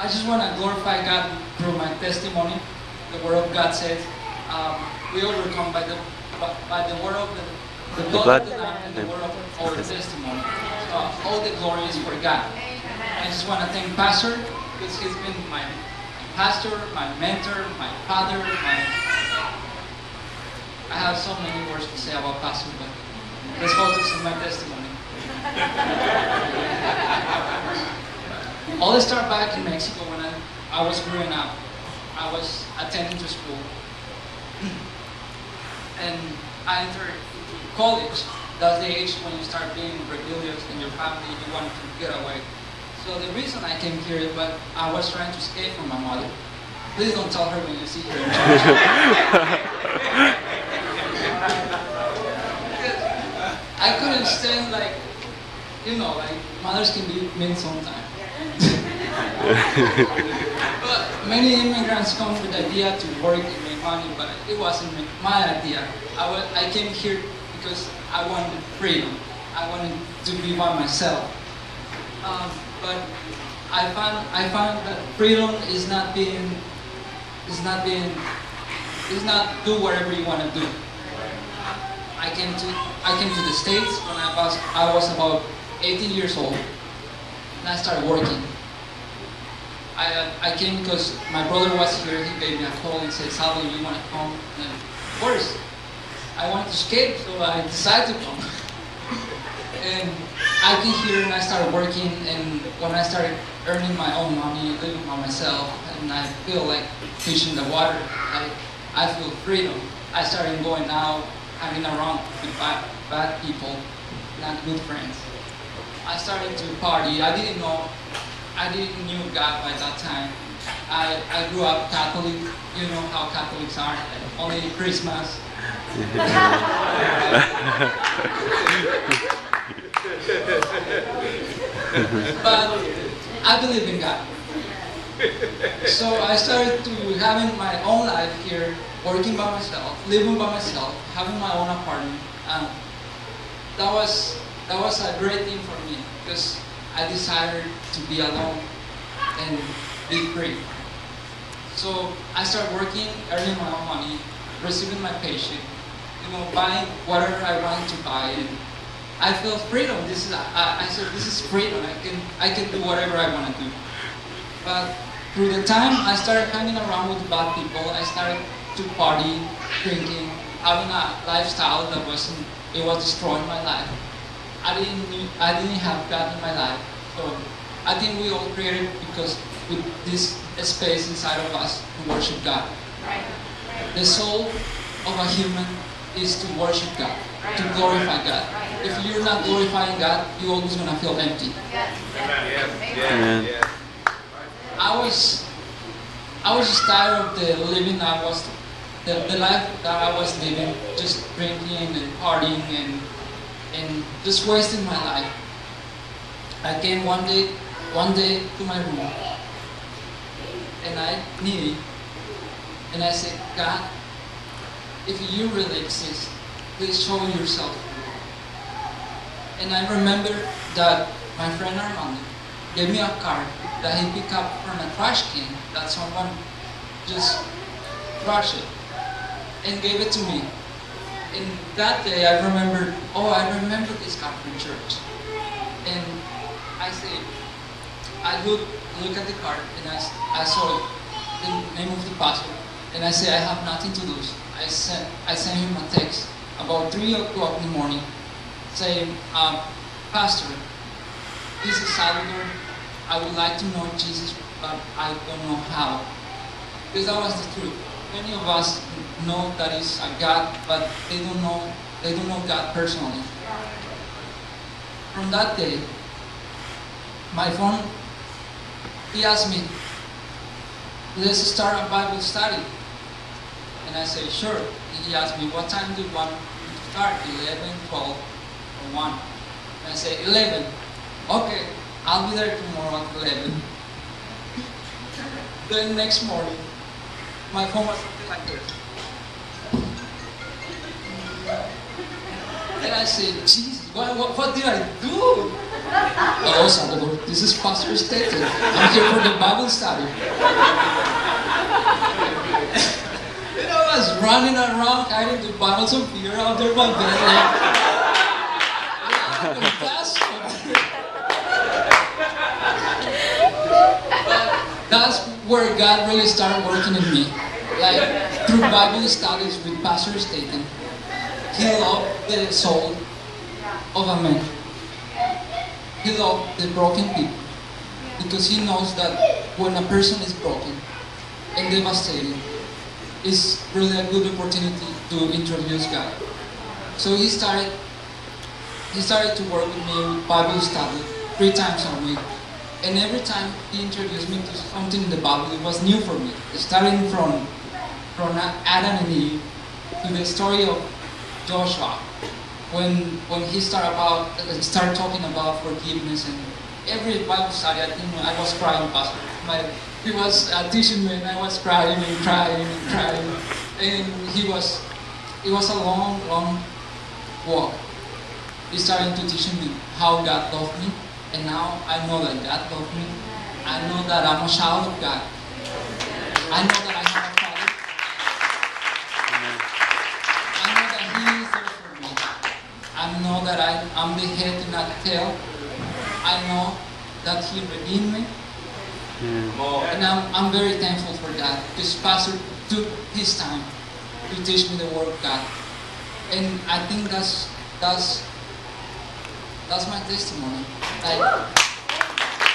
I just want to glorify God through my testimony. The Word of God says, we overcome by the word of the blood of the Lamb and the word of our testimony. All the glory is for God. I just want to thank Pastor because he's been my pastor, my mentor, my father. I have so many words to say about Pastor, but let's focus on my testimony. All started back in Mexico when I was growing up. I was attending to school. And I entered college. That's the age when you start being rebellious in your family, you want to get away. So the reason I came here, but I was trying to escape from my mother. Please don't tell her when you see her in church. I couldn't stand like mothers can be mean sometimes. But many immigrants come with the idea to work and make money, but it wasn't my idea. I came here because I wanted freedom. I wanted to be by myself. But I found that freedom is not do whatever you want to do. I came to the States when I was about 18 years old, and I started working. I came because my brother was here. He gave me a call and said, "Salvador, you want to come?" And of course, I wanted to escape, so I decided to come. And I came here and I started working. And when I started earning my own money, living by myself, and I feel like fish in the water, I feel freedom. I started going out, hanging around with bad people, not good friends. I started to party. I didn't know God by that time. I grew up Catholic. You know how Catholics are. Only Christmas. But I believe in God. So I started to having my own life here, working by myself, living by myself, having my own apartment. That was a great thing for me because I decided to be alone and be free. So I started working, earning my own money, receiving my paycheck, buying whatever I wanted to buy. And I feel freedom. I said, this is freedom. I can do whatever I want to do. But through the time I started hanging around with bad people, I started to party, drinking, having a lifestyle that was destroying my life. I didn't have God in my life. So I think we all created because with this space inside of us to worship God. The soul of a human is to worship God, to glorify God. If you're not glorifying God, you're always going to feel empty. Amen. I was just tired of the living the life that I was living, just drinking and partying and just wasting my life. I came one day to my room and I kneeled and I said, God, if you really exist, please show yourself. And I remember that my friend Armando gave me a card that he picked up from a trash can that someone just trashed it and gave it to me. And that day I remember this card from church. And I said, I look at the card and I saw the name of the pastor and I said, I have nothing to lose. I sent him a text about 3 o'clock in the morning saying, Pastor, this is Salvador. I would like to know Jesus, but I don't know how. Because that was the truth. Many of us know that is a God, but they don't know God personally. From that day, my phone, he asked me, let's start a Bible study. And I said, sure. And he asked me, what time do you want to start? 11, 12, or 1? And I said, 11. Okay, I'll be there tomorrow at 11. Then next morning, my phone was something like this. And I said, Jesus, what did I do? Hello, Salvador. This is Pastor Staten. I'm here for the Bible study. And I was running around, hiding the bottles of beer under my bed. Like, Pastor. But that's where God really started working in me. Like, through Bible studies with Pastor Staten, he loved the soul of a man. He loved the broken people because he knows that when a person is broken and devastated, it's really a good opportunity to introduce God. So he started to work with me with Bible study 3 times a week. And every time he introduced me to something in the Bible, it was new for me. Starting from Adam and Eve to the story of Joshua, when he started talking about forgiveness, and every Bible study, I think I was crying, Pastor. He was teaching me, and I was crying and crying and crying, and it was a long, long walk. He started to teach me how God loved me, and now I know that God loved me. I know that I'm a child of God. I know that I have a Father. I know that He is there for me. I know that I'm the head and not the tail. I know that He redeemed me. And I'm very thankful for that, because Pastor took his time to teach me the Word of God. And I think that's my testimony. Like,